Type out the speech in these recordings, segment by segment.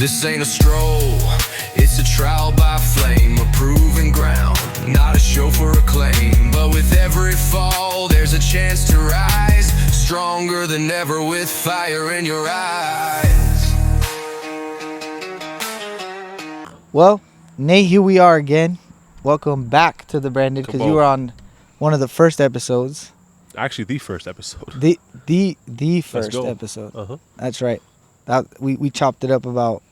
This ain't a stroll, it's a trial by flame, a proven ground, not a show for acclaim. But with every fall, there's a chance to rise, stronger than ever with fire in your eyes. Well, Nate, here we are again. Welcome back to the Branded, because you were on one of the first episodes. Actually, the first episode. The first episode. Uh-huh. That's right. We chopped it up about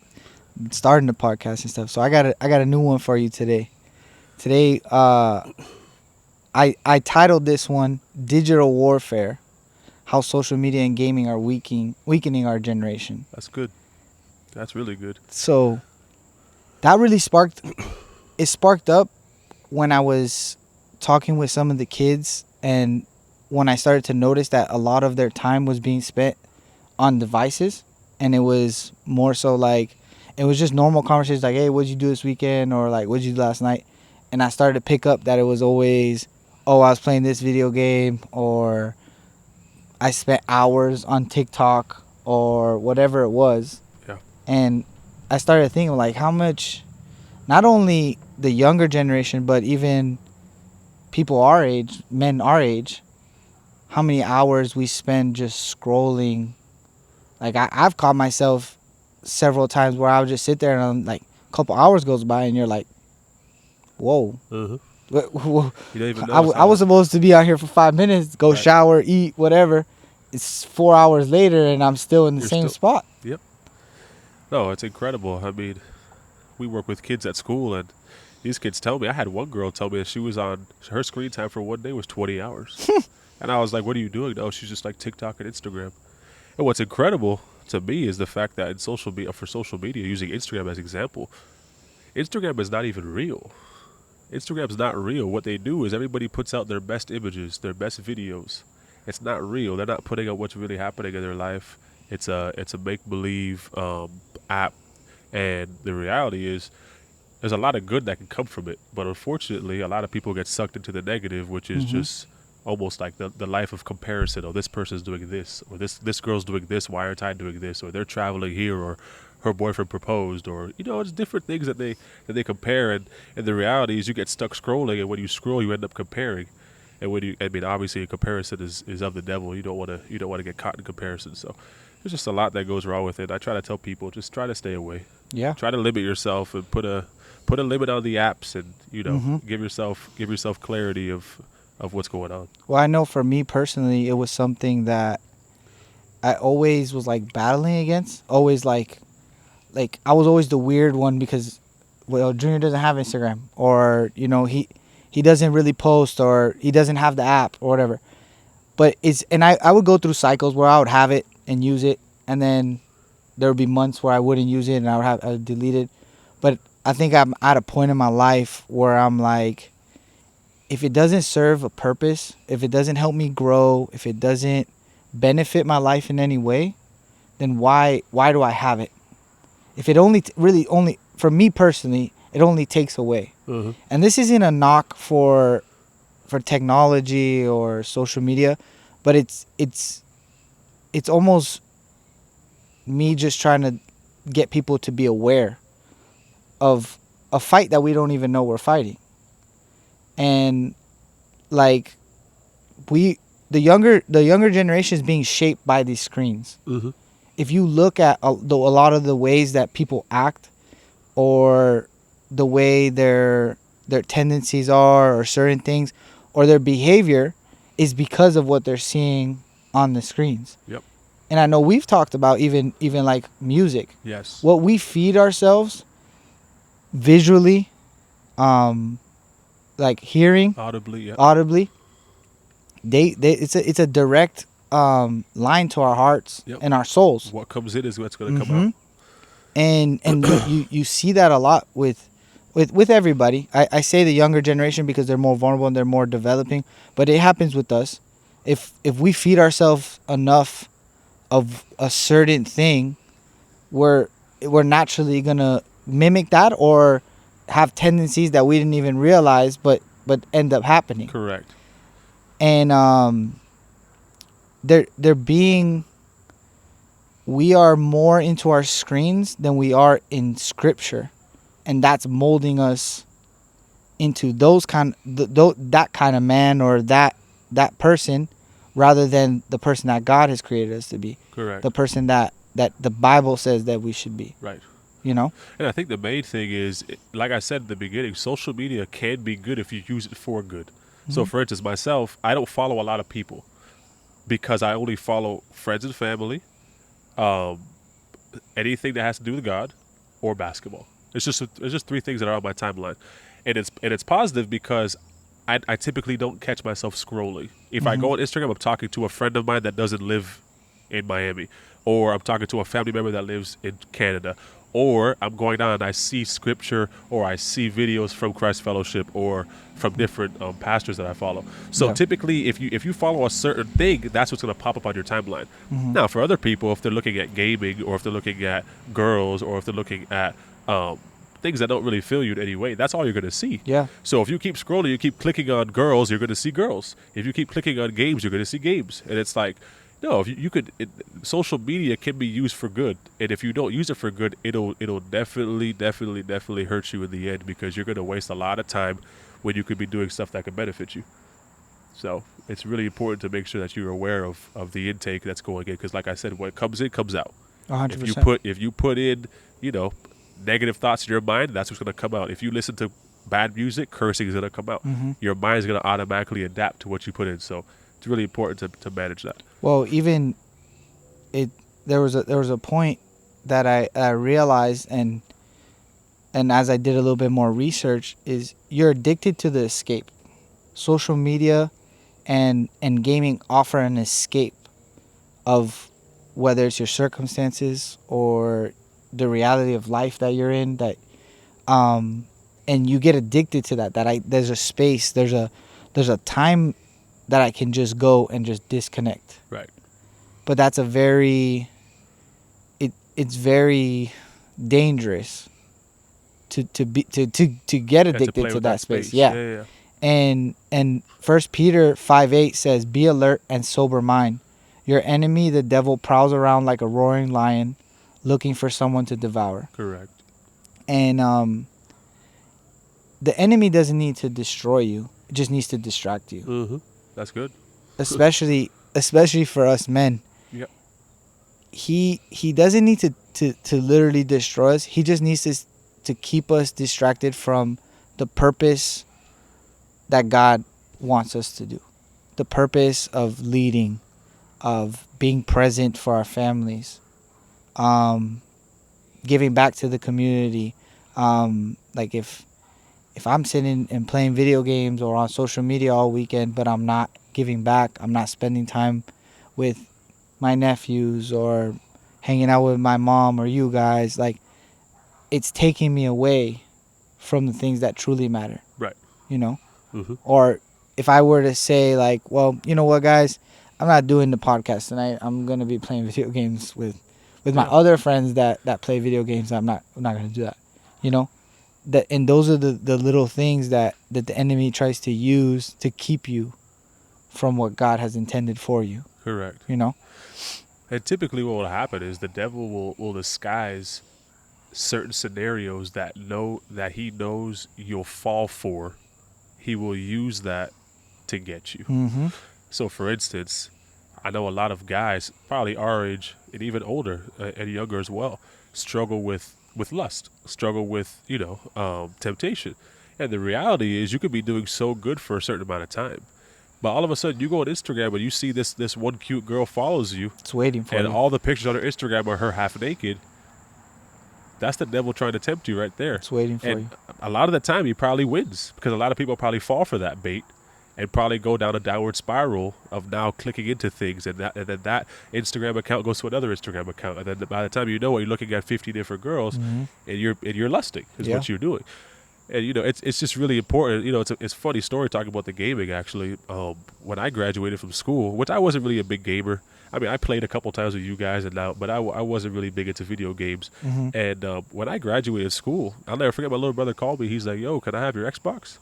starting the podcast and stuff. So I got a new one for you today. Today, I titled this one "Digital Warfare: How Social Media and Gaming Are Weakening Our Generation." That's good. That's really good. So that really sparked up when I was talking with some of the kids, and when I started to notice that a lot of their time was being spent on devices, and it was more so like, it was just normal conversations like, hey, what'd you do this weekend? Or like, what'd you do last night? And I started to pick up that it was always, oh, I was playing this video game, or I spent hours on TikTok, or whatever it was. Yeah. And I started thinking like how much, not only the younger generation, but even people our age, men our age, how many hours we spend just scrolling. Like I've caught myself several times where I would just sit there and I'm like, a couple hours goes by and you're like, whoa. Uh-huh. You don't even know. I was supposed to be out here for 5 minutes, go Right. shower, eat, whatever. It's 4 hours later and I'm still in the same spot. Yep. No, it's incredible. I mean, we work with kids at school, and these kids tell me, I had one girl tell me that she was on, her screen time for one day was 20 hours. And I was like, what are you doing? No, she's just like TikTok and Instagram. And what's incredible to me is the fact that in social media, using Instagram as example, Instagram is not even real. Instagram's not real. What they do is everybody puts out their best images, their best videos. It's not real. They're not putting out what's really happening in their life. It's a make-believe app, and the reality is there's a lot of good that can come from it. But unfortunately, a lot of people get sucked into the negative, which is just almost like the life of comparison. Oh, this person's doing this, or this girl's doing this. Why aren't I doing this? Or they're traveling here, or her boyfriend proposed, or it's different things that they compare. And the reality is, you get stuck scrolling, and when you scroll, you end up comparing. And obviously, a comparison is of the devil. You don't want to get caught in comparison. So there's just a lot that goes wrong with it. I try to tell people, just try to stay away. Yeah. Try to limit yourself and put a limit on the apps, and give yourself clarity of what's going on. Well, I know for me personally, it was something that I always was like battling against. Always like I was always the weird one because, well, Junior doesn't have Instagram, or he doesn't really post, or he doesn't have the app or whatever. But I would go through cycles where I would have it and use it, and then there would be months where I wouldn't use it and I would delete it. But I think I'm at a point in my life where I'm like, if it doesn't serve a purpose, if it doesn't help me grow, if it doesn't benefit my life in any way, then why do I have it? If it only for me personally, it only takes away. And this isn't a knock for technology or social media, but it's almost me just trying to get people to be aware of a fight that we don't even know we're fighting. And like the younger generation is being shaped by these screens. If you look at a lot of the ways that people act, or the way their tendencies are, or certain things, or their behavior, is because of what they're seeing on the screens. Yep. And I know we've talked about even like music. Yes. What we feed ourselves visually, like hearing Audibly. it's a direct line to our hearts and our souls. What comes in is what's going to come out. And you see that a lot with everybody. I say the younger generation because they're more vulnerable and they're more developing, but it happens with us. If we feed ourselves enough of a certain thing, we're naturally gonna mimic that, or have tendencies that we didn't even realize but end up happening. Correct. And they're being we are more into our screens than we are in scripture, and that's molding us into that kind of man or that person, rather than the person that God has created us to be, Correct. the person that the Bible says that we should be. Right. You know? And I think the main thing is, like I said at the beginning, social media can be good if you use it for good. So, for instance, myself, I don't follow a lot of people because I only follow friends and family, anything that has to do with God, or basketball. It's just three things that are on my timeline, and it's positive because I typically don't catch myself scrolling. If I go on Instagram, I'm talking to a friend of mine that doesn't live in Miami, or I'm talking to a family member that lives in Canada, or I'm going down and I see scripture, or I see videos from Christ Fellowship, or from different pastors that I follow. So Yeah. typically, if you follow a certain thing, that's what's going to pop up on your timeline. Now, for other people, if they're looking at gaming, or if they're looking at girls, or if they're looking at things that don't really fill you in any way, that's all you're going to see. Yeah. So if you keep scrolling, you keep clicking on girls, you're going to see girls. If you keep clicking on games, you're going to see games. And it's like, no, if you could, social media can be used for good. And if you don't use it for good, it'll definitely hurt you in the end, because you're going to waste a lot of time when you could be doing stuff that could benefit you. So it's really important to make sure that you're aware of the intake that's going in, because like I said, what comes in comes out. 100%. If you put in, negative thoughts in your mind, that's what's going to come out. If you listen to bad music, cursing is going to come out. Your mind is going to automatically adapt to what you put in. So it's really important to manage that. Well, even there was a point that I realized, and as I did a little bit more research, is you're addicted to the escape. Social media and gaming offer an escape of whether it's your circumstances or the reality of life that you're in, and you get addicted to that. There's a space, there's a time that I can just go and just disconnect. Right. But that's it's very dangerous to get addicted to that space. Yeah. And 1 Peter 5:8 says, "Be alert and sober mind. Your enemy, the devil, prowls around like a roaring lion, looking for someone to devour." Correct. And the enemy doesn't need to destroy you; it just needs to distract you. Mm-hmm. That's good. Especially for us men. Yep. He doesn't need to literally destroy us. He just needs to keep us distracted from the purpose that God wants us to do. The purpose of leading, of being present for our families, giving back to the community. Like if I'm sitting and playing video games or on social media all weekend, but I'm not giving back, I'm not spending time with my nephews or hanging out with my mom or you guys, like, it's taking me away from the things that truly matter. Right. Mm-hmm. Or if I were to say, like, well, you know what, guys, I'm not doing the podcast tonight. I'm going to be playing video games with my other friends that play video games. I'm not going to do that, and those are the little things that the enemy tries to use to keep you from what God has intended for you. Correct. And typically what will happen is the devil will disguise certain scenarios that he knows you'll fall for. He will use that to get you. Mm-hmm. So, for instance, I know a lot of guys, probably our age and even older and younger as well, struggle with lust, struggle with, temptation. And the reality is you could be doing so good for a certain amount of time, but all of a sudden you go on Instagram and you see this one cute girl follows you. It's waiting for you. And all the pictures on her Instagram are her half naked. That's the devil trying to tempt you right there. It's waiting for you. And a lot of the time he probably wins, because a lot of people probably fall for that bait and probably go down a downward spiral of now clicking into things, and then that Instagram account goes to another Instagram account, and then by the time you know it, you're looking at 50 different girls, and you're lusting is what you're doing. And it's just really important. It's a funny story talking about the gaming. Actually, when I graduated from school, which I wasn't really a big gamer. I mean, I played a couple times with you guys, but I wasn't really big into video games. Mm-hmm. And when I graduated school, I'll never forget, my little brother called me. He's like, "Yo, can I have your Xbox?"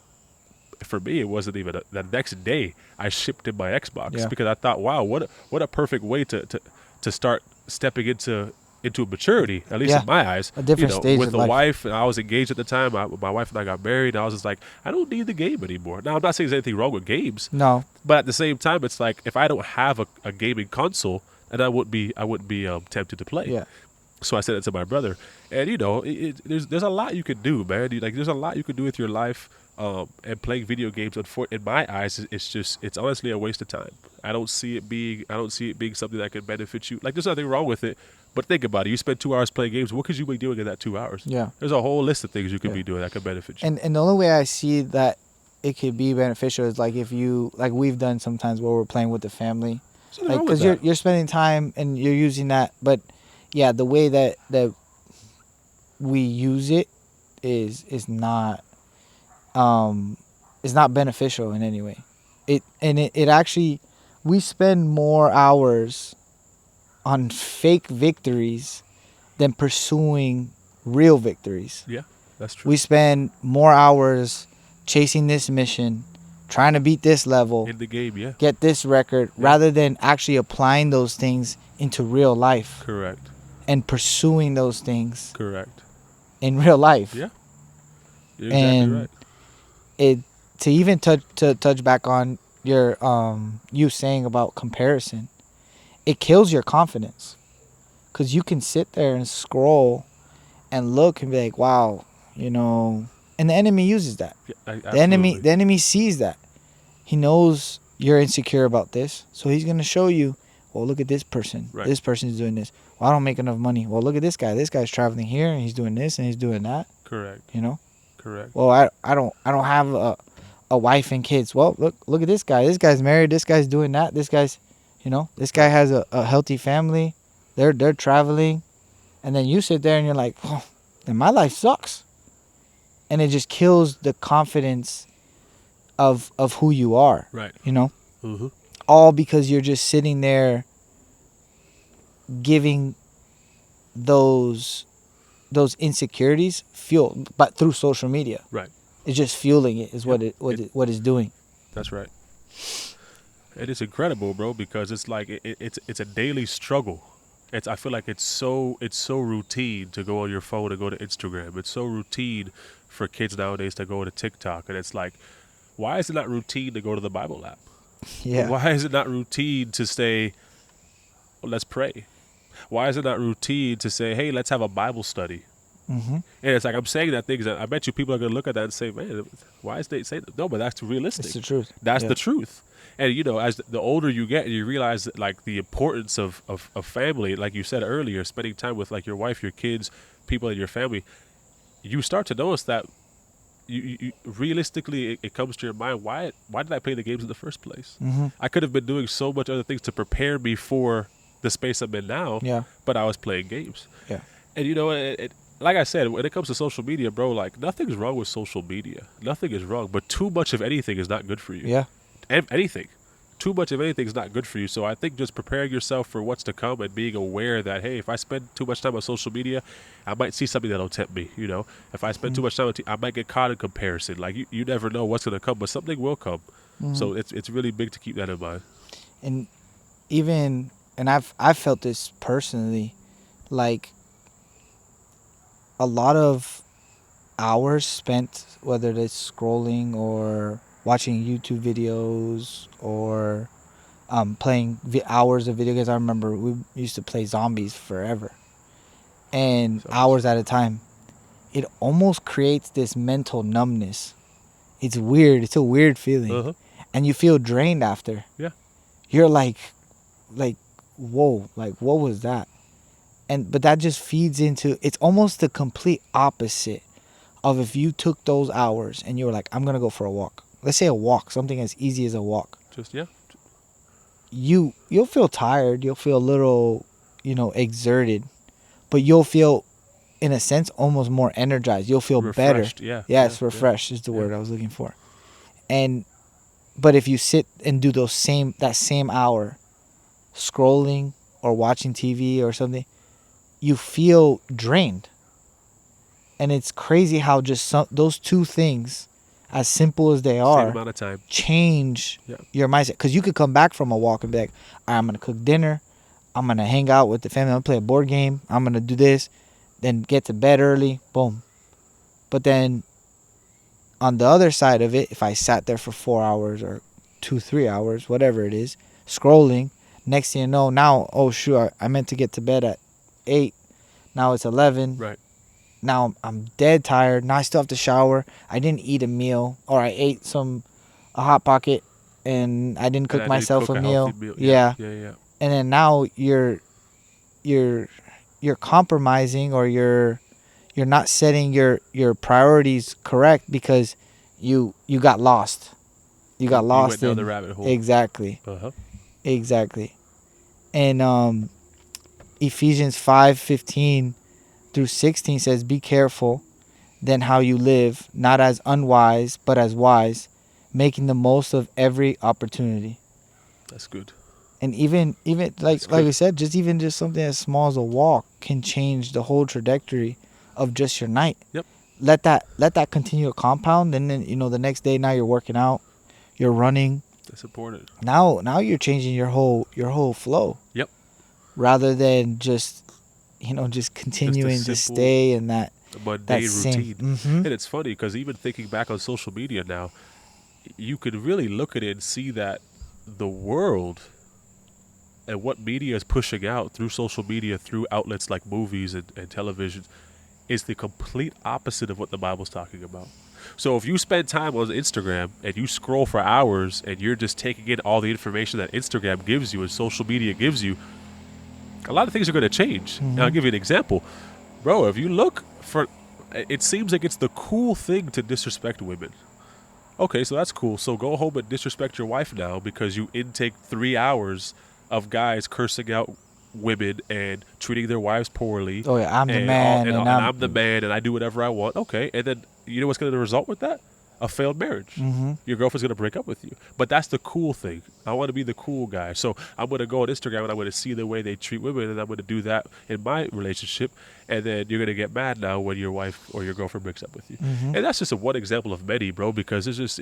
For me, it wasn't even the next day I shipped him my Xbox, because I thought, wow, what a perfect way to start stepping into maturity, at least Yeah. in my eyes. A different stage with of the life. wife. And I was engaged at the time. My wife and I got married. And I was just like, I don't need the game anymore. Now I'm not saying there's anything wrong with games, No. but at the same time, it's like if I don't have a gaming console, and I wouldn't be tempted to play. Yeah. So I said it to my brother, and there's a lot you can do, man. There's a lot you can do with your life, and playing video games. In my eyes, it's honestly a waste of time. I don't see it being something that can benefit you. Like there's nothing wrong with it, but think about it. You spend 2 hours playing games. What could you be doing in that 2 hours? Yeah. There's a whole list of things you could Yeah. be doing that could benefit you. And the only way I see that it could be beneficial is like if you like we've done sometimes where we're playing with the family, There's nothing like wrong with because that. you're spending time and you're using that. But yeah, the way that we use it is not beneficial in any way. It actually, we spend more hours on fake victories than pursuing real victories. Yeah, that's true. We spend more hours chasing this mission, trying to beat this level, In the game, yeah, get this record, Yeah. rather than actually applying those things into real life correct, and pursuing those things correct. in real life. Yeah, you're exactly And right. it to even touch back on your you saying about comparison, it kills your confidence, because you can sit there and scroll and look and be like, wow, and the enemy uses that. Yeah, The enemy sees that. He knows you're insecure about this, so he's gonna show you, well, look at this person. Right. This person's doing this. Well, I don't make enough money. Well, look at this guy. This guy's traveling here and he's doing this and he's doing that. correct, correct. Well, I don't have a wife and kids. Well, look at this guy. This guy's married. This guy's doing that. This guy's, this guy has a healthy family. They're traveling, and then you sit there and you're like, oh, then my life sucks. And it just kills the confidence of who you are. Right. Mm-hmm. All because you're just sitting there giving those insecurities fuel, but through social media. Right. It's just fueling it is what it's doing. That's right. It is incredible, bro, because it's like it's a daily struggle. I feel like it's so routine to go on your phone and go to Instagram. It's so routine for kids nowadays to go to TikTok, and it's like, why is it not routine to go to the Bible app? Yeah. Why is it not routine to say, well, let's pray? Why is it not routine to say, hey, let's have a Bible study? Mm-hmm. And it's like I'm saying that things that I bet you people are going to look at that and say, man, why is they saying that? No, but that's realistic. It's the truth. That's Yeah. the truth. And, as the older you get, you realize that, like, the importance of family, like you said earlier, spending time with, like, your wife, your kids, people in your family, you start to notice that you realistically, it comes to your mind, why did I play the games in the first place? Mm-hmm. I could have been doing so much other things to prepare me for the space I'm in now, Yeah. but I was playing games. Yeah. And, like I said, when it comes to social media, bro, like, nothing's wrong with social media. Nothing is wrong, but too much of anything is not good for you. Yeah. Anything. Too much of anything is not good for you. So I think just preparing yourself for what's to come and being aware that, hey, if I spend too much time on social media, I might see something that'll tempt me. If I spend too much time on I might get caught in comparison. Like, you never know what's going to come, but something will come. Mm-hmm. So it's really big to keep that in mind. And even, and I've felt this personally, like a lot of hours spent, whether it's scrolling or watching YouTube videos or playing hours of video games. I remember we used to play zombies forever and hours at a time. It almost creates this mental numbness. It's weird. It's a weird feeling. Uh-huh. And you feel drained after. Yeah. You're like, whoa, like, what was that? But that just feeds into, it's almost the complete opposite of if you took those hours and you were like, I'm going to go for a walk. Let's say a walk, something as easy as a walk. Just, yeah. You'll feel tired. You'll feel a little, exerted, but you'll feel, in a sense, almost more energized. You'll feel Refreshed, better. yeah. Yes, Yeah, refreshed is the word Yeah. I was looking for. But if you sit and do that same hour scrolling or watching TV or something, you feel drained. And it's crazy how just those two things, as simple as they Same are, amount of time. change Yeah. your mindset. Because you could come back from a walk and be like, all right, I'm going to cook dinner. I'm gonna hang out with the family. I'm gonna play a board game. I'm gonna do this, then get to bed early. Boom. But then, on the other side of it, if I sat there for 4 hours or 2-3 hours, whatever it is, scrolling, next thing you know, now, oh shoot, I meant to get to bed at 8. Now it's 11. Right. Now I'm dead tired. Now I still have to shower. I didn't eat a meal, or I ate a Hot Pocket, and I didn't cook And I didn't myself cook a a meal. healthy meal. Yeah. Yeah. And then now you're compromising, or you're not setting your priorities correct because you got lost. You got lost went down in the rabbit hole. Exactly. Uh-huh. Exactly. And Ephesians 5:15 through 16 says, "Be careful then how you live, not as unwise, but as wise, making the most of every opportunity." That's good. And even like That's we good. said, just something as small as a walk can change the whole trajectory of just your night. Yep. Let that continue to compound, and then the next day, now you're working out, you're running. That's important. Now you're changing your whole flow. Yep. Rather than just continuing to simple stay in that Mundane same. routine. Mhm. And it's funny because even thinking back on social media now, you could really look at it and see that the world and what media is pushing out through social media, through outlets like movies and television, is the complete opposite of what the Bible's talking about. So if you spend time on Instagram and you scroll for hours and you're just taking in all the information that Instagram gives you and social media gives you, a lot of things are going to change. And I'll give you an example. Bro, if you look for, it seems like it's the cool thing to disrespect women. Okay, so that's cool. So go home and disrespect your wife now because you intake 3 hours of guys cursing out women and treating their wives poorly. Oh yeah, I'm the and man, and I'm the man, and I do whatever I want. Okay, and then you know what's going to result with that? A failed marriage. Mm-hmm. Your girlfriend's going to break up with you. But that's the cool thing. I want to be the cool guy. So I'm going to go on Instagram and I'm going to see the way they treat women, and I'm going to do that in my relationship. And then you're going to get mad now when your wife or your girlfriend breaks up with you. Mm-hmm. And that's just one example of many, bro, because it's just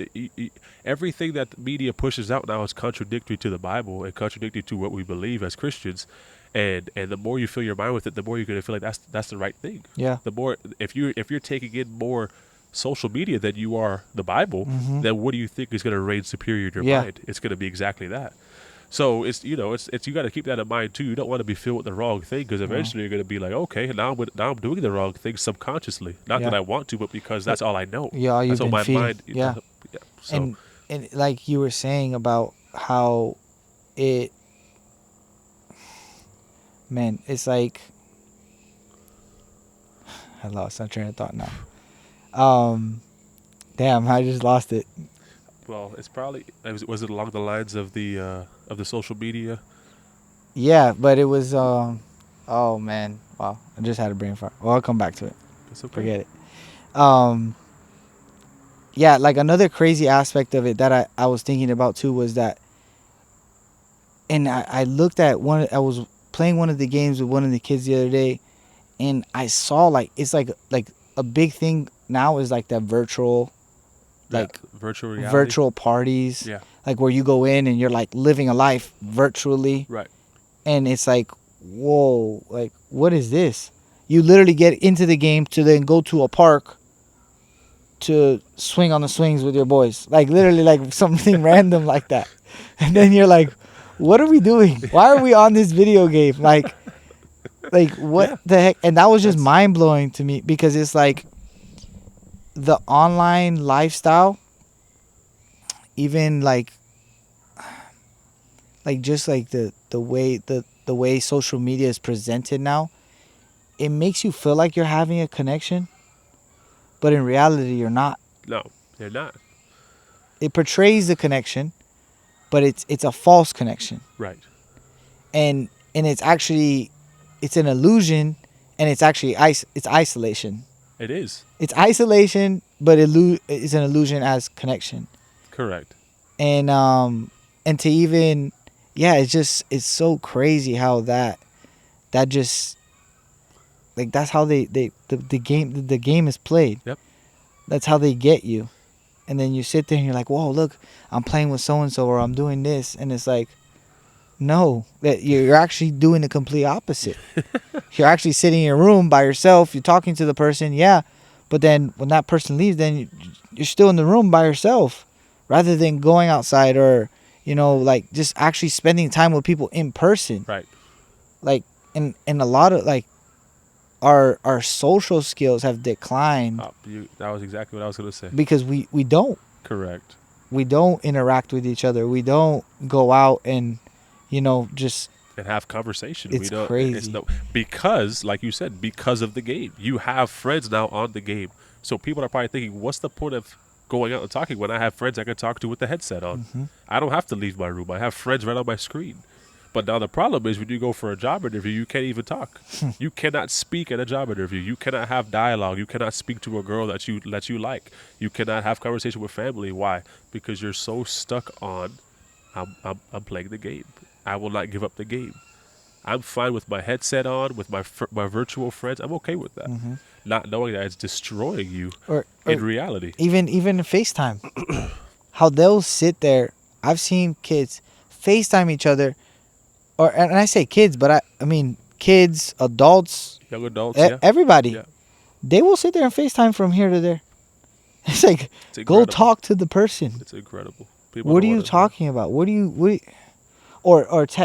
everything that the media pushes out now is contradictory to the Bible and contradictory to what we believe as Christians. And the more you fill your mind with it, the more you're going to feel like that's the right thing. Yeah. The more if you're taking in more social media than you are the Bible, Mhm. then what do you think is going to reign superior in your Yeah. mind? It's going to be exactly that. So it's you got to keep that in mind too. You don't want to be filled with the wrong thing because eventually you're going to be like, okay, now I'm doing the wrong thing subconsciously, not that Yeah. I want to, but because that's all I know. Yeah, all you've that's all been my feeding. mind. Yeah. So And like you were saying about how it, man, it's like, I lost my train of thought now. Damn, I just lost it. well, it's probably was it along the lines of the social media? Yeah, but it was, oh man, wow, I just had a brain fart. Well, I'll come back to it. It's okay. Forget it. Yeah, like another crazy aspect of it that I was thinking about too was that, and I looked at I was playing one of the games with one of the kids the other day, and I saw it's like a big thing now is like that virtual, like virtual reality. virtual parties, Yeah. like where you go in and you're like living a life virtually, Right. and it's like, whoa, like what is this? You literally get into the game to then go to a park to swing on the swings with your boys, like literally like something random like that, and then you're like, what are we doing? Why are we on this video game? Like what Yeah. the heck? And that was just That's- mind blowing to me because it's like the online lifestyle, even like just like the way social media is presented now, it makes you feel like you're having a connection, but in reality you're not. No, they're not. It portrays the connection, but it's a false connection, Right. and it's actually an illusion, and it's actually it's isolation. It is. It's isolation, but it's an illusion as connection. Correct. And to even, yeah, it's so crazy how that just, like, that's how the game is played. Yep. That's how they get you. And then you sit there and you're like, whoa, look, I'm playing with so and so, or I'm doing this, and it's like, No, that you're actually doing the complete opposite. You're actually sitting in your room by yourself. You're talking to the person, yeah, but then when that person leaves, then you're still in the room by yourself, rather than going outside or like just actually spending time with people in person. Right. Like, and a lot of like our social skills have declined That was exactly what I was gonna say. because we don't Correct. interact with each other. We don't go out and just And have conversation. It's we don't. crazy. It's no, because, like you said, because of the game. You have friends now on the game, so people are probably thinking, "What's the point of going out and talking when I have friends I can talk to with the headset on? Mm-hmm. I don't have to leave my room. I have friends right on my screen." But now the problem is when you go for a job interview, you can't even talk. You cannot speak at a job interview. You cannot have dialogue. You cannot speak to a girl that you like. You cannot have conversation with family. Why? Because you're so stuck on, I'm playing the game. I will not give up the game. I'm fine with my headset on, with my virtual friends. I'm okay with that. Not knowing that it's destroying you or in reality. even FaceTime. How they'll sit there. I've seen kids FaceTime each other, and I say kids, but I mean kids, adults, Young adults, yeah. everybody. Yeah. They will sit there and FaceTime from here to there. It's like, It's go incredible. talk to the person. It's incredible. People What are don't you wanna- talking about? What do you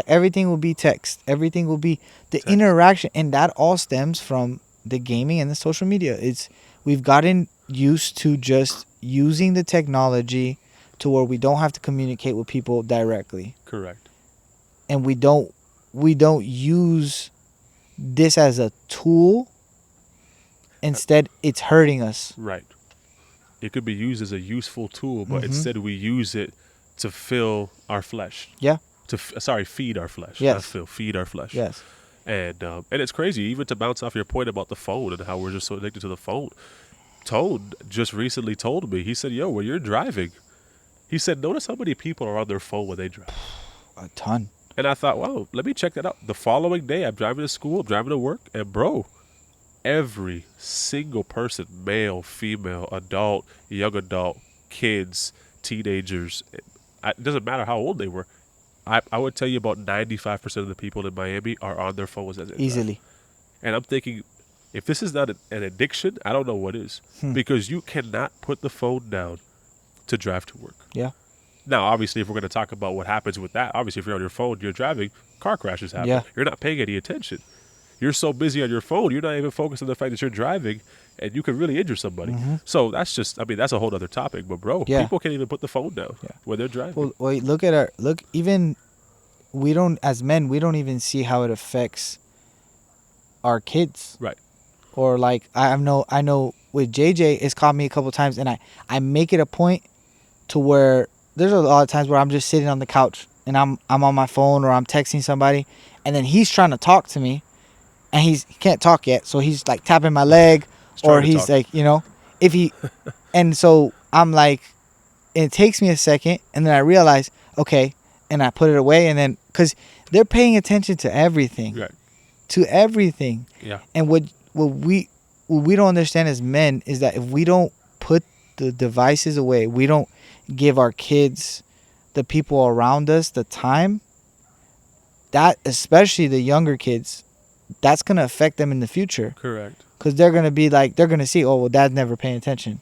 everything will be text. Everything will be the Text. interaction, and that all stems from the gaming and the social media. We've gotten used to just using the technology to where we don't have to communicate with people directly, Correct. and we don't use this as a tool. Instead, it's hurting us. Right. It could be used as a useful tool, but Mhm. instead we use it to fill our flesh. Yeah. Feed our flesh. Yes. Not fill, feed our flesh. Yes. And it's crazy, even to bounce off your point about the phone and how we're just so addicted to the phone. Tone just recently told me, he said, "Yo, when you're driving," he said, "notice how many people are on their phone when they drive." A ton. And I thought, wow, let me check that out. The following day, I'm driving to school, I'm driving to work, and bro, every single person, male, female, adult, young adult, kids, teenagers, it doesn't matter how old they were. I would tell you about 95% of the people in Miami are on their phones as they drive. Easily. And I'm thinking, if this is not an addiction, I don't know what is. Because you cannot put the phone down to drive to work. Yeah. Now, obviously, if we're going to talk about what happens with that, obviously, if you're on your phone, you're driving, car crashes happen. Yeah. You're not paying any attention. You're so busy on your phone, you're not even focused on the fact that you're driving, and you could really injure somebody. So that's just, that's a whole other topic. But, bro, Yeah. people can't even put the phone down when they're driving. Well, even as men, we don't even see how it affects our kids. Right. Or like, I know with JJ, it's caught me a couple times, and I make it a point to where there's a lot of times where I'm just sitting on the couch and I'm on my phone or I'm texting somebody, and then he's trying to talk to me, and he can't talk yet, so he's like tapping my leg, or trying to he's talk. like, if he, and so I'm like, it takes me a second, and then I realize, okay, and I put it away, and then because they're paying attention to everything, Right. to everything. Yeah. And what we don't understand as men is that if we don't put the devices away, we don't give our kids, the people around us, the time, that especially the younger kids, that's going to affect them in the future. Correct. Because they're going to be like, they're going to see, oh, well, Dad's never paying attention.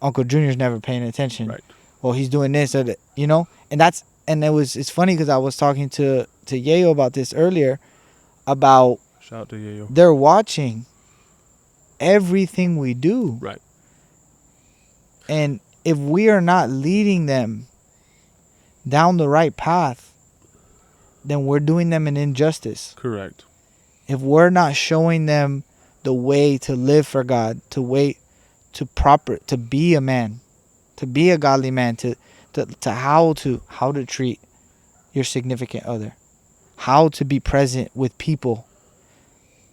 Uncle Junior's never paying attention. Right. Well, he's doing this, or that, and it's funny because I was talking to Yayo about this earlier, about Shout out to Yayo. they're watching everything we do. Right. And if we are not leading them down the right path, then we're doing them an injustice. Correct. If we're not showing them the way to live for God, to be a man, to be a godly man, to how to treat your significant other, how to be present with people,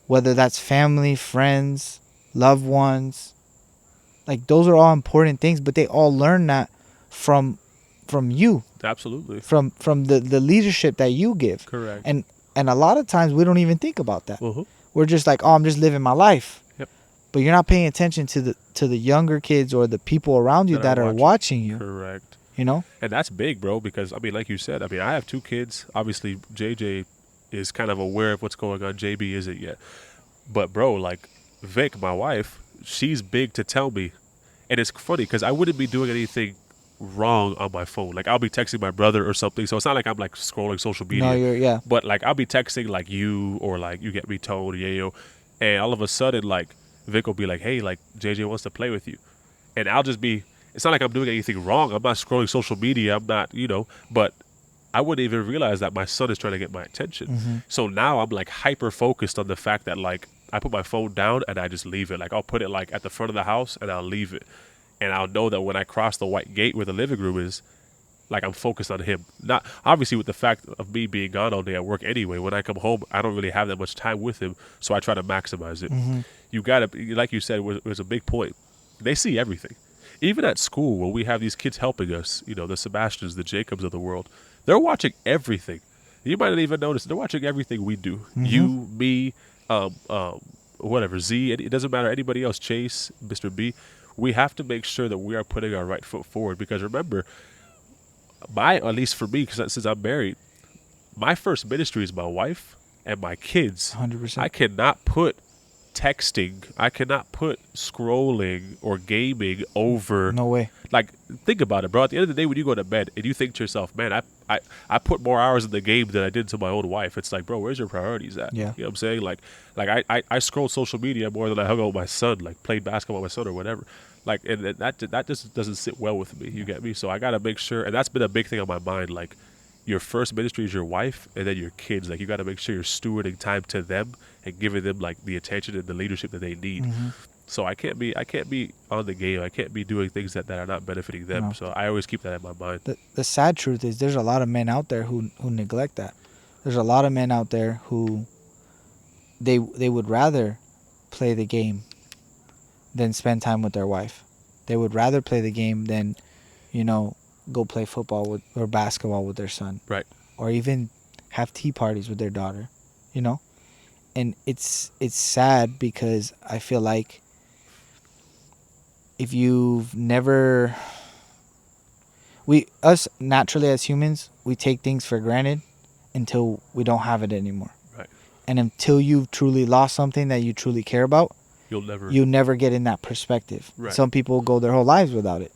whether that's family, friends, loved ones. Like, those are all important things, but they all learn that from you, Absolutely. from the leadership that you give. Correct. And a lot of times we don't even think about that. Uh-huh. We're just like, oh, I'm just living my life. Yep. But you're not paying attention to the younger kids or the people around you that are watching you. Correct. You know? And that's big, bro, because, I mean, like you said, I mean, I have 2 kids. Obviously, JJ is kind of aware of what's going on. JB isn't yet. But, bro, like, Vic, my wife, she's big to tell me. And it's funny because I wouldn't be doing anything wrong on my phone. Like, I'll be texting my brother or something. So it's not like I'm, like, scrolling social media. No, yeah. But, like, I'll be texting, like, you or, like, you get me, Tone, Yayo. And all of a sudden, like, Vic will be like, hey, like, JJ wants to play with you. And I'll just be, it's not like I'm doing anything wrong. I'm not scrolling social media. I'm not, but I wouldn't even realize that my son is trying to get my attention. So now I'm like hyper focused on the fact that like I put my phone down and I just leave it. Like I'll put it like at the front of the house and I'll leave it. And I'll know that when I cross the white gate where the living room is, like I'm focused on him. Not obviously with the fact of me being gone all day at work anyway. When I come home, I don't really have that much time with him. So I try to maximize it. You got to, like you said, it was a big point. They see everything. Even at school, when we have these kids helping us, the Sebastians, the Jacobs of the world, they're watching everything. You might not even notice. They're watching everything we do. You, me, whatever, Z, it doesn't matter, anybody else, Chase, Mr. B. We have to make sure that we are putting our right foot forward because remember, at least for me, because since I'm married, my first ministry is my wife and my kids. 100%. I cannot put texting, I cannot put scrolling or gaming over. No way. Like, think about it, bro. At the end of the day, when you go to bed and you think to yourself, man, I put more hours in the game than I did to my own wife. It's like, bro, where's your priorities at? Yeah. You know what I'm saying? Like I scrolled social media more than I hung out with my son, like played basketball with my son or whatever. Like, and that just doesn't sit well with me. You get me? So I got to make sure, and that's been a big thing on my mind, like, your first ministry is your wife and then your kids. Like, you got to make sure you're stewarding time to them and giving them like the attention and the leadership that they need. So I can't be on the game. I can't be doing things that are not benefiting them. No. So I always keep that in my mind. The sad truth is there's a lot of men out there who neglect that. There's a lot of men out there who they would rather play the game than spend time with their wife. They would rather play the game than, go play football or basketball with their son. Right. Or even have tea parties with their daughter, And it's sad because I feel like if you've never... Us naturally as humans, we take things for granted until we don't have it anymore. Right. And until you've truly lost something that you truly care about, you'll never get in that perspective. Right. Some people go their whole lives without it.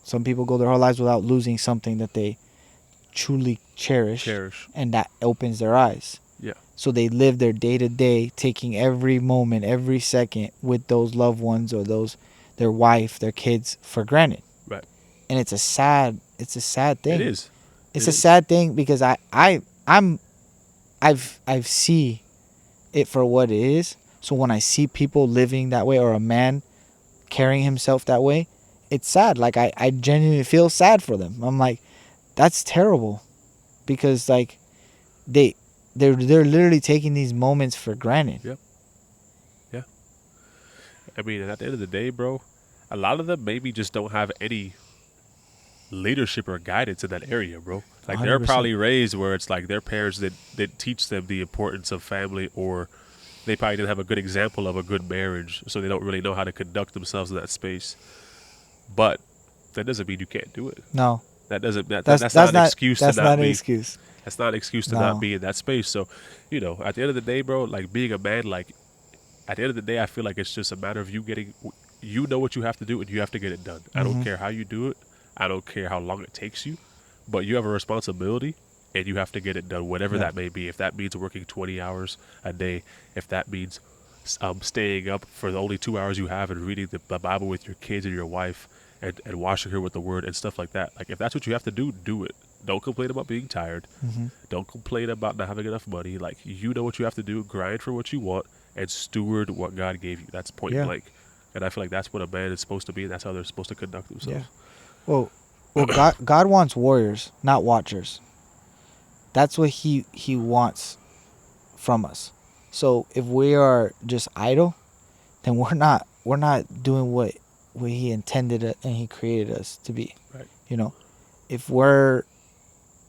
Some people go their whole lives without losing something that they truly cherish. And that opens their eyes. Yeah. So they live their day-to-day, taking every moment, every second with those loved ones or their wife, their kids for granted. Right. And it's a sad thing. It is. It's a sad thing because I've see it for what it is. So when I see people living that way or a man carrying himself that way, it's sad. Like I genuinely feel sad for them. I'm like, that's terrible, because like they're literally taking these moments for granted. Yep. Yeah. I mean, at the end of the day, bro, a lot of them maybe just don't have any leadership or guidance in that area, bro. Like 100%. They're probably raised where it's like their parents didn't teach them the importance of family, or they probably didn't have a good example of a good marriage, so they don't really know how to conduct themselves in that space. But that doesn't mean you can't do it. No. That's not an excuse to not be. That's not an excuse. That's not an excuse to not be in that space. So, at the end of the day, bro, like being a man, like at the end of the day, I feel like it's just a matter of you know what you have to do and you have to get it done. I don't care how you do it. I don't care how long it takes you, but you have a responsibility and you have to get it done, whatever that may be. If that means working 20 hours a day, if that means staying up for the only 2 hours you have and reading the Bible with your kids and your wife and washing her with the word and stuff like that. Like, if that's what you have to do, do it. Don't complain about being tired. Don't complain about not having enough money. Like, you know what you have to do. Grind for what you want and steward what God gave you. That's point blank. And I feel like that's what a man is supposed to be, and that's how they're supposed to conduct themselves. Yeah. Well, God wants warriors, not watchers. That's what he wants from us. So if we are just idle, then we're not doing what he intended and he created us to be. Right.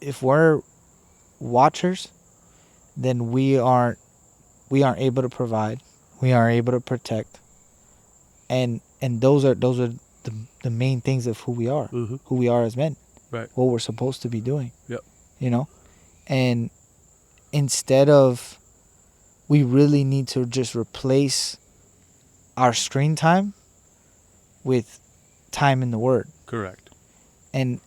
If we're watchers, then we aren't able to provide, we aren't able to protect, and those are the main things of who we are, who we are as men. Right. what we're supposed to be doing. Yep. You know? And instead of, we really need to just replace our screen time with time in the Word. Correct. And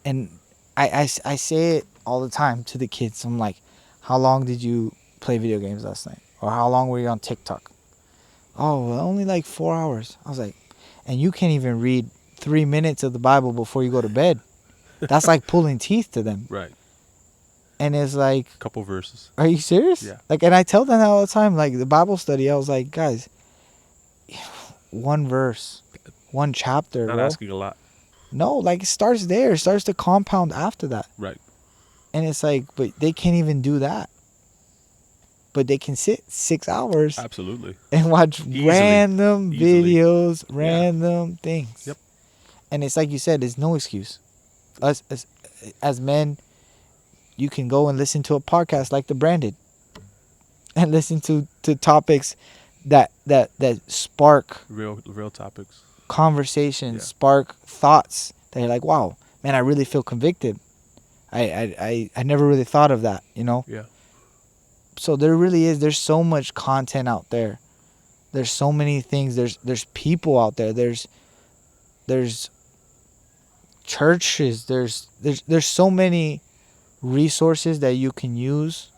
I say it all the time to the kids. I'm like, how long did you play video games last night? Or how long were you on TikTok? Oh, well, only like 4 hours. I was like, and you can't even read 3 minutes of the Bible before you go to bed. That's like pulling teeth to them. Right. And it's like, A couple verses. are you serious? Yeah. Like, and I tell them that all the time. Like the Bible study, I was like, guys, one verse, one chapter, Not bro. asking a lot. No, like it starts there. It starts to compound after that. Right. And it's like, but they can't even do that. But they can sit 6 hours Absolutely. and watch random Easily. videos, random things. Yep. And it's like you said, there's no excuse. Us as men, you can go and listen to a podcast like The Branded, and listen to topics that spark Real topics. conversations, Yeah. spark thoughts that you're like, wow, man, I really feel convicted. I never really thought of that, you know? Yeah. So there really is, there's so much content out there. There's so many things. There's people out there. There's churches. There's so many resources that you can use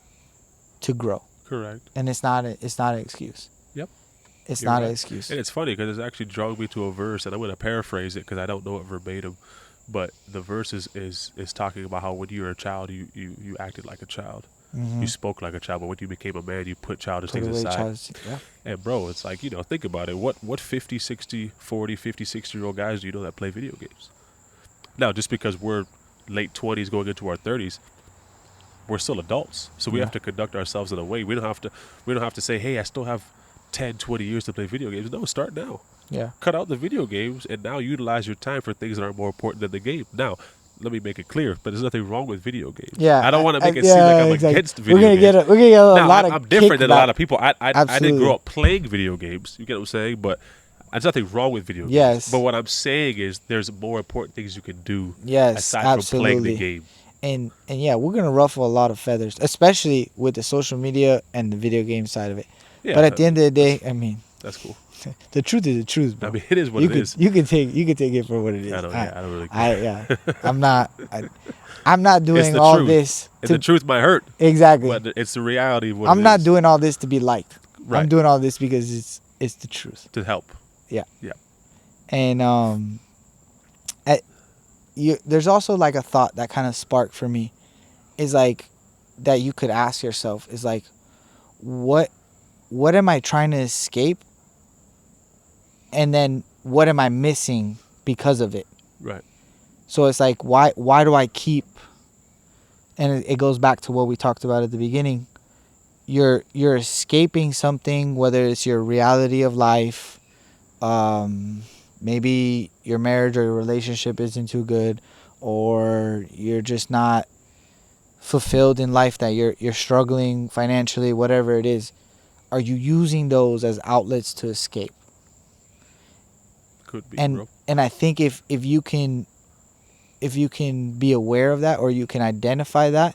to grow. Correct. And it's not an excuse. Yep. It's You're not right. an excuse. And it's funny because it's actually drawn me to a verse, and I'm going to paraphrase it because I don't know it verbatim. But the verse is talking about how when you were a child, you acted like a child. Mhm. You spoke like a child, but when you became a man, you put childish Put things away aside. childish- yeah. And bro, it's like, think about it. What 50, 60, 40, 50, 60-year-old guys do you know that play video games? Now, just because we're late 20s going into our 30s, we're still adults. So we Yeah. have to conduct ourselves in a way. We don't have to say, "Hey, I still have 10, 20 years to play video games." No, start now. Yeah. Cut out the video games and now utilize your time for things that are more important than the game. Now, let me make it clear, but there's nothing wrong with video games. Yeah. I don't want to make it seem like I'm exactly. against video We're gonna games. get a Now, lot of I'm different than a kickback. lot of people. I didn't Absolutely. grow up playing video games. You get what I'm saying? But there's nothing wrong with video games. Yes. But what I'm saying is there's more important things you can do Yes, aside absolutely. from playing the game. And yeah, we're gonna ruffle a lot of feathers, especially with the social media and the video game side of it. Yeah, but at the end of the day, I mean, that's cool. the truth is the truth, bro. I mean, it is what you it could is. you can take it for what it is. I don't really care. yeah, I'm not It's doing the all truth. this And to the truth might hurt, exactly. but it's the reality of what I'm it not is. doing all this to be liked. I'm Right. doing all this because it's the truth. to help. And there's also like a thought that kind of sparked for me, is like that you could ask yourself is like, what am I trying to escape, and then what am I missing because of it? Right. So it's like, why do I keep? And it goes back to what we talked about at the beginning. You're escaping something, whether it's your reality of life, maybe your marriage or your relationship isn't too good, or you're just not fulfilled in life, that you're struggling financially, whatever it is. Are you using those as outlets to escape? Could be, And bro. I think if you can be aware of that, or you can identify that,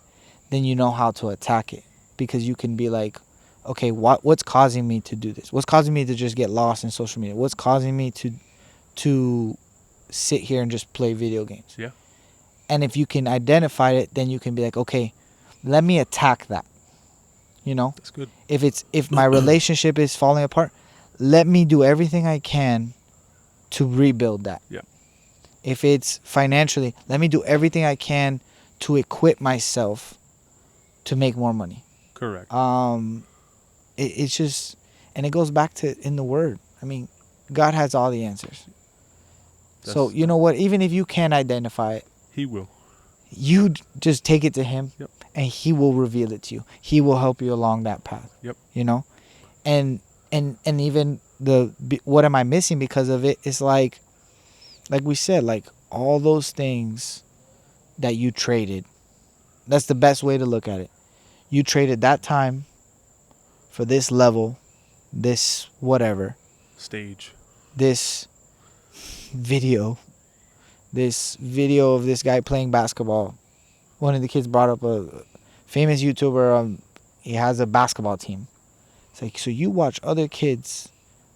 then you know how to attack it, because you can be like, okay, what's causing me to do this? What's causing me to just get lost in social media? What's causing me to sit here and just play video games? Yeah. And if you can identify it, then you can be like, okay, let me attack that. You know, That's good. if my relationship is falling apart, let me do everything I can to rebuild that. Yeah. If it's financially, let me do everything I can to equip myself to make more money. Correct. It's just, and it goes back to in the Word. I mean, God has all the answers. So you know what? Even if you can't identify it, He will. you just take it to Him, Yep. and He will reveal it to you. He will help you along that path. Yep. You know, and even what am I missing because of it? It's like we said, like all those things that you traded. That's the best way to look at it. You traded that time for this level, this whatever, Stage. this video, this video of this guy playing basketball. One of the kids brought up a famous YouTuber. He has a basketball team. It's like, so you watch other kids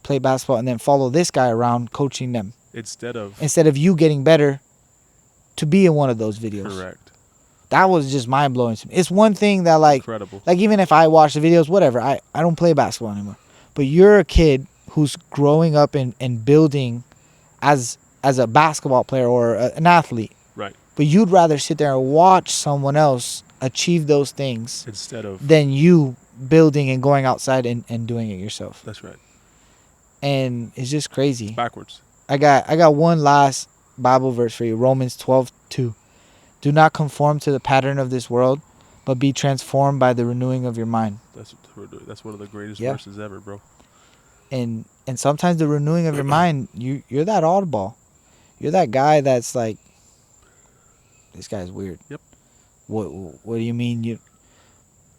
play basketball and then follow this guy around coaching them Instead of you getting better to be in one of those videos. correct. That was just mind blowing to me. It's one thing that Incredible. like even if I watch the videos, whatever, I don't play basketball anymore. But you're a kid who's growing up and building as a basketball player or an athlete. Right. But you'd rather sit there and watch someone else achieve those things Instead of than you building and going outside and doing it yourself. that's right. And it's just crazy. Backwards. I got one last Bible verse for you. Romans 12:2. Do not conform to the pattern of this world, but be transformed by the renewing of your mind. That's one of the greatest Yeah. verses ever, bro. And sometimes the renewing of your mind, you're that oddball. You're that guy that's like, this guy's weird. Yep. What do you mean you?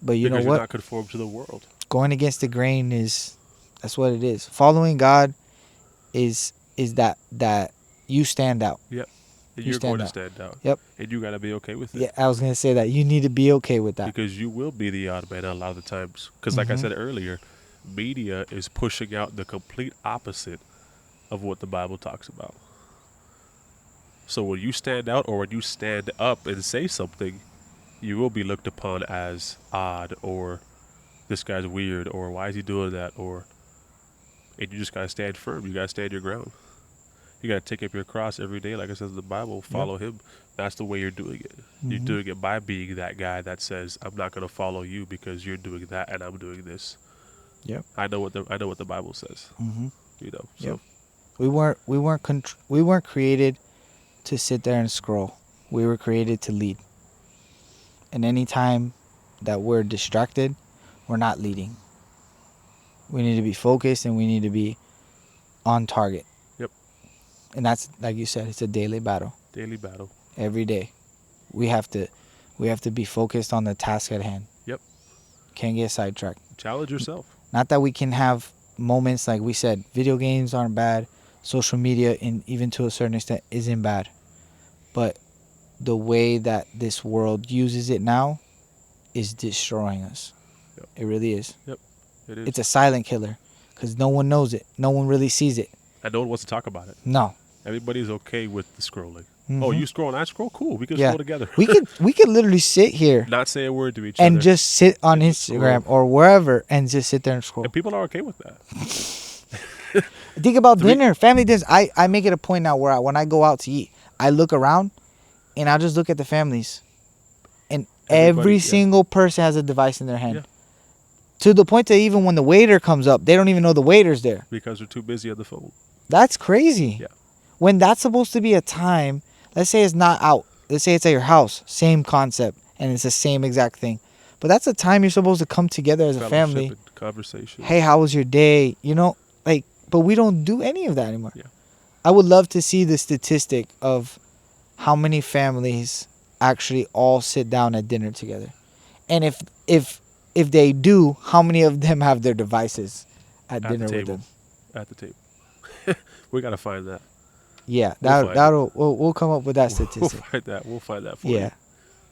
But you Because know you're what? not conformed to the world. Going against the grain that's what it is. Following God is that you stand out. Yep. And You you're going to stand stand out. Yep. And you got to be okay with it. Yeah, I was gonna say that you need to be okay with that. Because you will be the odd man a lot of the times. Because like I Mhm. said earlier, media is pushing out the complete opposite of what the Bible talks about. So when you stand out or when you stand up and say something, you will be looked upon as odd or this guy's weird or why is he doing that and you just gotta stand firm. You gotta stand your ground. You gotta take up your cross every day, like it says in the Bible. Follow him. That's the way you're doing it. You're Mhm. doing it by being that guy that says, "I'm not gonna follow you because you're doing that and I'm doing this." Yep. I know what the Bible says. Mm-hmm. You know. So Yep. We weren't created to sit there and scroll. We were created to lead. And any time that we're distracted, we're not leading. We need to be focused and we need to be on target. Yep. And that's, like you said, it's a daily battle. daily battle. Every day. We have to be focused on the task at hand. Yep. Can't get sidetracked. Challenge yourself. Not that we can have moments like we said, video games aren't bad, social media, and even to a certain extent, isn't bad. But the way that this world uses it now is destroying us. Yep. It really is. It is. It's a silent killer because no one knows it. No one really sees it. And no one wants to talk about it. No. Everybody's okay with the scrolling. Mhm. Oh, you scroll and I scroll? Cool. We can Yeah. scroll together. we could literally sit here Not say a word to each and other. just sit on And just Instagram scroll. or wherever and just sit there and scroll. And people are okay with that. Think about To me- dinner, family dinners. I make it a point now where when I go out to eat, I look around and I just look at the families. And Everybody, every yeah. single person has a device in their hand. Yeah. To the point that even when the waiter comes up, they don't even know the waiter's there. Because they're too busy on the phone. That's crazy. Yeah. When that's supposed to be a time, let's say it's not out. Let's say it's at your house. Same concept. And it's the same exact thing. But that's a time you're supposed to come together as a Fellowship family. and conversation. Hey, how was your day? You know, like, but we don't do any of that anymore. Yeah. I would love to see the statistic of how many families actually all sit down at dinner together. And if they do, how many of them have their devices at At the dinner with table. them? At the table. We got to find that. Yeah, We'll find we'll come up with that We'll statistic. find that. We'll find that for Yeah. you.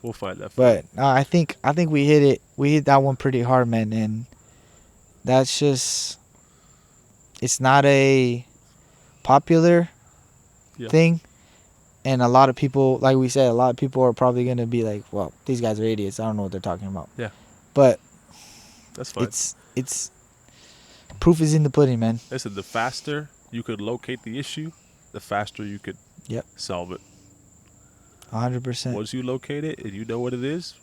We'll find that for you. But I think we hit it. We hit that one pretty hard, man. And that's just, it's not a popular Yeah. thing. And a lot of people, like we said, a lot of people are probably going to be like, well, these guys are idiots. I don't know what they're talking about. Yeah. But That's fine. it's proof is in the pudding, man. Listen, the faster you could locate the issue, the faster you could Yep. solve it. 100%. Once you locate it and you know what it is,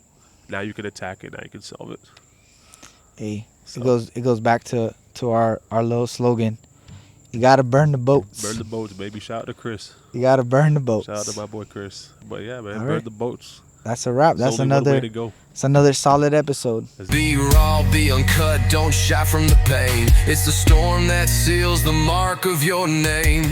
now you can attack it. Now you can solve it. Hey, So, it goes back to our little slogan. You got to burn the boats. burn the boats, baby. Shout out to Chris. You got to burn the boats. Shout out to my boy Chris. But yeah, man, All burn right. the boats. That's a wrap. It's That's only one way another to go. it's another solid episode. Be raw, be uncut, don't shy from the pain. It's the storm that seals the mark of your name.